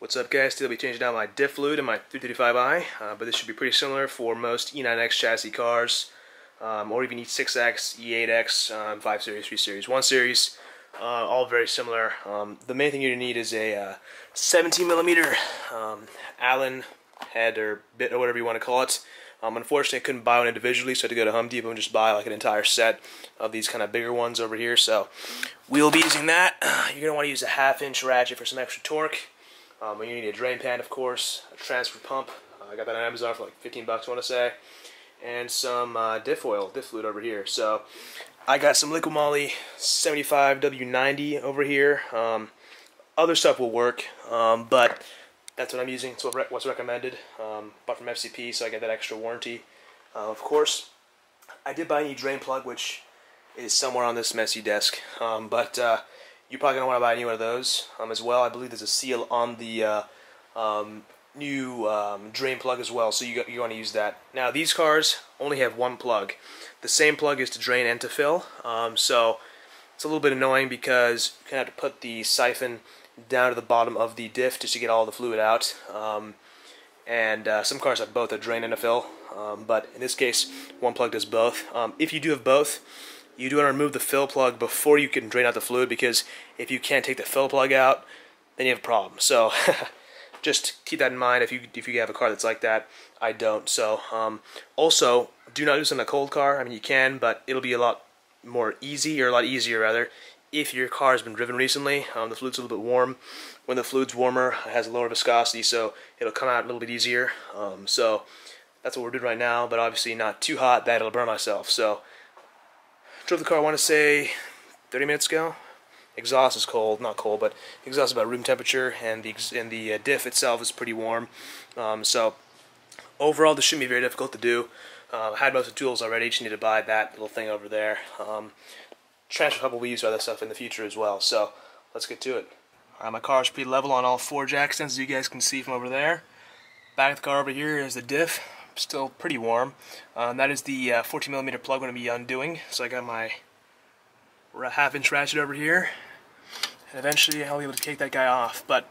What's up, guys? Today I'll be changing out my Diff Fluid in my 335i, but this should be pretty similar for most E92 chassis cars, or even E6X, E8X, 5 Series, 3 Series, 1 Series, all very similar. The main thing you're going to need is a 17mm Allen head or bit or whatever you want to call it. Unfortunately, I couldn't buy one individually, so I had to go to Home Depot and just buy like an entire set of these kind of bigger ones over here. So we'll be using that. You're going to want to use a 1/2-inch ratchet for some extra torque. You need a drain pan, of course, a transfer pump. I got that on Amazon for like 15 bucks, I want to say, and some Diff oil, Diff Fluid over here. So I got some Liquid Moly 75W90 over here. Other stuff will work, but that's what I'm using. It's what's recommended. Bought from FCP, so I get that extra warranty. Of course, I did buy a new drain plug, which is somewhere on this messy desk, but you're probably going to want to buy a new one of those as well. I believe there's a seal on the new drain plug as well, so you want to use that. Now, these cars only have one plug. The same plug is to drain and to fill, so it's a little bit annoying because you kind of have to put the siphon down to the bottom of the diff just to get all the fluid out. Some cars have both a drain and a fill, but in this case, one plug does both. If you do have both, you do want to remove the fill plug before you can drain out the fluid, because if you can't take the fill plug out, then you have a problem. So just keep that in mind if you have a car that's like that. I don't. So also, do not do this in a cold car. I mean, you can, but it'll be a lot easier rather, if your car has been driven recently. The fluid's a little bit warm. When the fluid's warmer, it has a lower viscosity, so it'll come out a little bit easier. So that's what we're doing right now, but obviously not too hot that it'll burn myself. So drove the car, I want to say 30 minutes ago. Exhaust is cold, not cold, but exhaust is about room temperature, and the diff itself is pretty warm. So overall, this shouldn't be very difficult to do. I had most of the tools already. Just need to buy that little thing over there. Transfer pump will be used for other stuff in the future as well. So let's get to it. Alright, my car is pretty level on all 4 jack stands, as you guys can see from over there. Back of the car over here is the diff. Still pretty warm. That is the 14mm plug I'm going to be undoing. So I got my 1/2-inch ratchet over here, and eventually I'll be able to take that guy off. But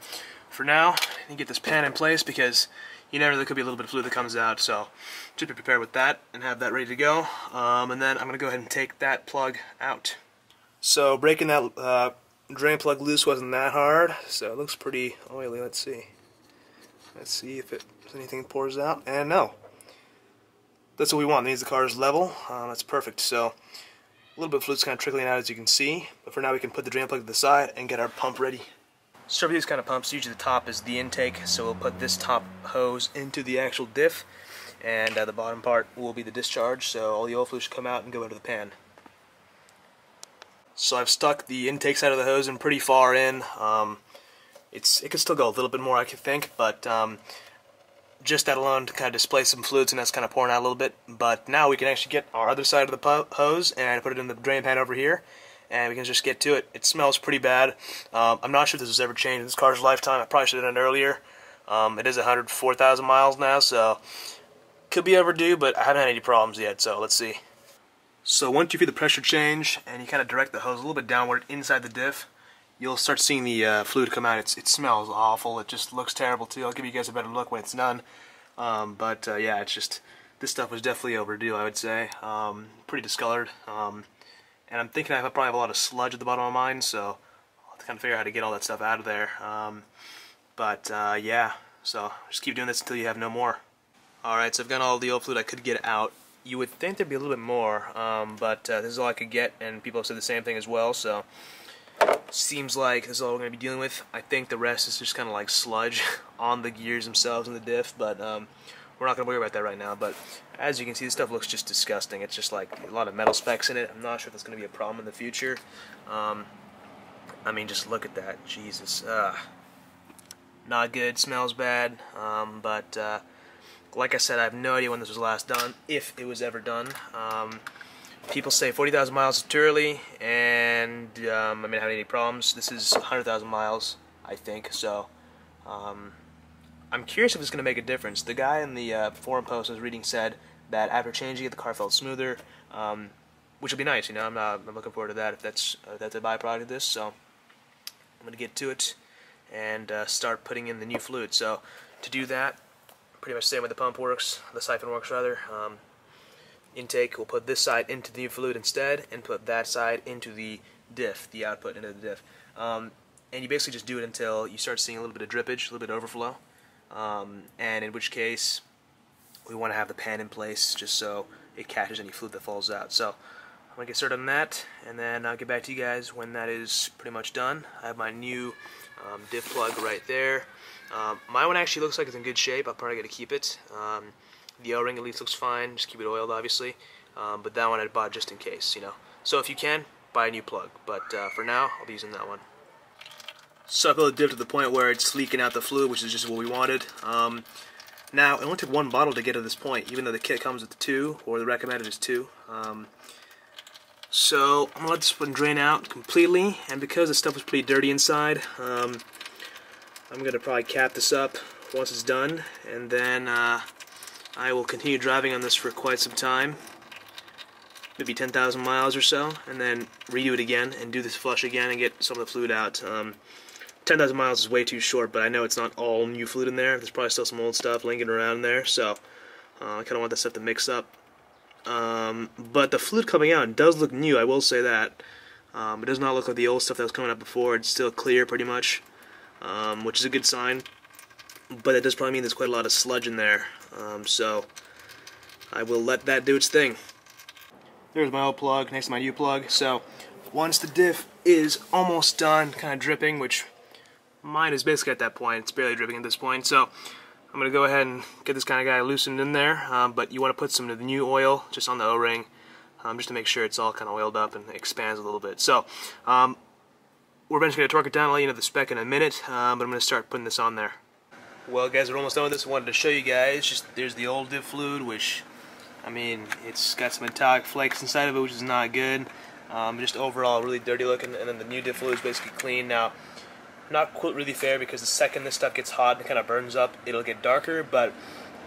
for now, I need to get this pan in place because you never know, there could be a little bit of fluid that comes out. So just be prepared with that and have that ready to go. And then I'm going to go ahead and take that plug out. So breaking that drain plug loose wasn't that hard. So it looks pretty oily. Let's see. Let's see if anything pours out. And no. That's what we want. It needs the car's level. That's perfect. So a little bit of fluid's kind of trickling out, as you can see. But for now, we can put the drain plug to the side and get our pump ready. So for these kind of pumps, usually the top is the intake. So we'll put this top hose into the actual diff, and the bottom part will be the discharge. So all the oil fluid should come out and go into the pan. So I've stuck the intake side of the hose in pretty far in. It could still go a little bit more, I could think, but just that alone to kind of displace some fluids, and that's kind of pouring out a little bit. But now we can actually get our other side of the hose and put it in the drain pan over here, and we can just get to it. It smells pretty bad. I'm not sure if this was ever changed in this car's lifetime. I probably should have done it earlier. It is 104,000 miles now, so could be overdue, but I haven't had any problems yet, so let's see. So once you feel the pressure change and you kind of direct the hose a little bit downward inside the diff, you'll start seeing the fluid come out. It smells awful. It just looks terrible too. I'll give you guys a better look when it's done. Yeah, it's just, this stuff was definitely overdue, I would say. Pretty discolored. And I'm thinking I probably have a lot of sludge at the bottom of mine, so I'll have to kind of figure out how to get all that stuff out of there. Yeah, so just keep doing this until you have no more. Alright, so I've got all the oil fluid I could get out. You would think there'd be a little bit more, but this is all I could get, and people have said the same thing as well, so seems like this is all we're going to be dealing with. I think the rest is just kind of like sludge on the gears themselves in the diff, but we're not going to worry about that right now. But as you can see, this stuff looks just disgusting. It's just like a lot of metal specks in it. I'm not sure if that's going to be a problem in the future. I mean, just look at that. Jesus. Not good. Smells bad. Like I said, I have no idea when this was last done, if it was ever done. People say 40,000 miles is too early, and I mean, I haven't any problems. This is 100,000 miles, I think, so I'm curious if it's going to make a difference. The guy in the forum post I was reading said that after changing it, the car felt smoother, which will be nice, you know. I'm looking forward to that if that's a byproduct of this, so I'm going to get to it and start putting in the new fluid. So to do that, pretty much same way the pump works, the siphon works rather. Intake, we'll put this side into the new fluid instead, and put that side into the diff, the output into the diff. And you basically just do it until you start seeing a little bit of drippage, a little bit of overflow, and in which case we want to have the pan in place just so it catches any fluid that falls out. So I'm going to get started on that, and then I'll get back to you guys when that is pretty much done. I have my new diff plug right there. My one actually looks like it's in good shape. I'm probably going to keep it. The O-ring at least looks fine. Just keep it oiled, obviously. But that one I bought just in case, you know. So if you can, buy a new plug. But for now, I'll be using that one. So I filled the diff to the point where it's leaking out the fluid, which is just what we wanted. Now, it only took one bottle to get to this point, even though the kit comes with 2, or the recommended is 2. So I'm going to let this one drain out completely, and because the stuff was pretty dirty inside, I'm going to probably cap this up once it's done, and then I will continue driving on this for quite some time, maybe 10,000 miles or so, and then redo it again and do this flush again and get some of the fluid out. 10,000 miles is way too short, but I know it's not all new fluid in there. There's probably still some old stuff lingering around in there, so I kind of want that stuff to mix up. But the fluid coming out does look new, I will say that. It does not look like the old stuff that was coming out before. It's still clear pretty much, which is a good sign. But it does probably mean there's quite a lot of sludge in there, so I will let that do its thing. There's my old plug next to my new plug. So once the diff is almost done, kind of dripping, which mine is basically at that point, it's barely dripping at this point, so I'm going to go ahead and get this kind of guy loosened in there, but you want to put some of the new oil just on the O-ring, just to make sure it's all kind of oiled up and expands a little bit. So we're eventually going to torque it down. I'll let you know the spec in a minute, but I'm going to start putting this on there. Well guys, we're almost done with this. I wanted to show you guys, there's the old diff fluid, which, I mean, it's got some metallic flakes inside of it, which is not good. Just overall really dirty looking, and then the new diff fluid is basically clean. Now, not quite really fair, because the second this stuff gets hot and it kind of burns up, it'll get darker, but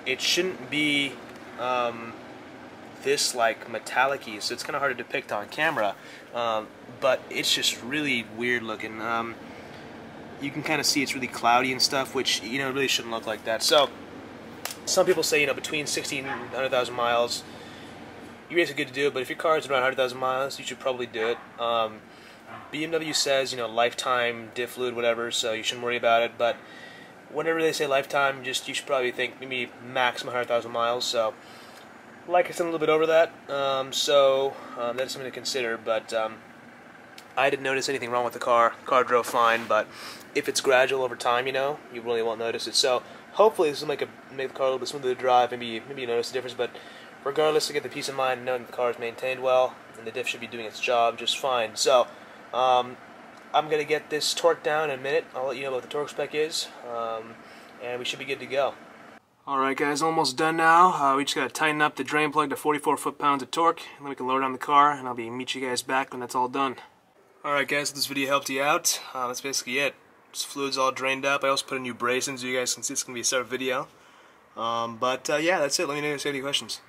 it shouldn't be this like metallic-y, so it's kind of hard to depict on camera, but it's just really weird looking. You can kind of see it's really cloudy and stuff, which, you know, it really shouldn't look like that. So some people say, you know, between 60 and 100,000 miles, you're basically good to do it, but if your car is around 100,000 miles, you should probably do it. BMW says, you know, lifetime diff fluid, whatever, so you shouldn't worry about it, but whenever they say lifetime, you should probably think maybe maximum 100,000 miles, so like it's a little bit over that, that's something to consider. But I didn't notice anything wrong with the car. The car drove fine, but if it's gradual over time, you know, you really won't notice it. So hopefully this will make the car a little bit smoother to drive. Maybe you notice the difference, but regardless, to get the peace of mind knowing that the car is maintained well, and the diff should be doing its job just fine. So I'm going to get this torqued down in a minute. I'll let you know what the torque spec is, and we should be good to go. Alright guys, almost done now. We just got to tighten up the drain plug to 44 foot-pounds of torque, and then we can lower down the car, and I'll meet you guys back when that's all done. Alright guys, so this video helped you out. That's basically it. This fluid's all drained up. I also put a new brace in so you guys can see it's going to be a separate video. Yeah, that's it. Let me know if you have any questions.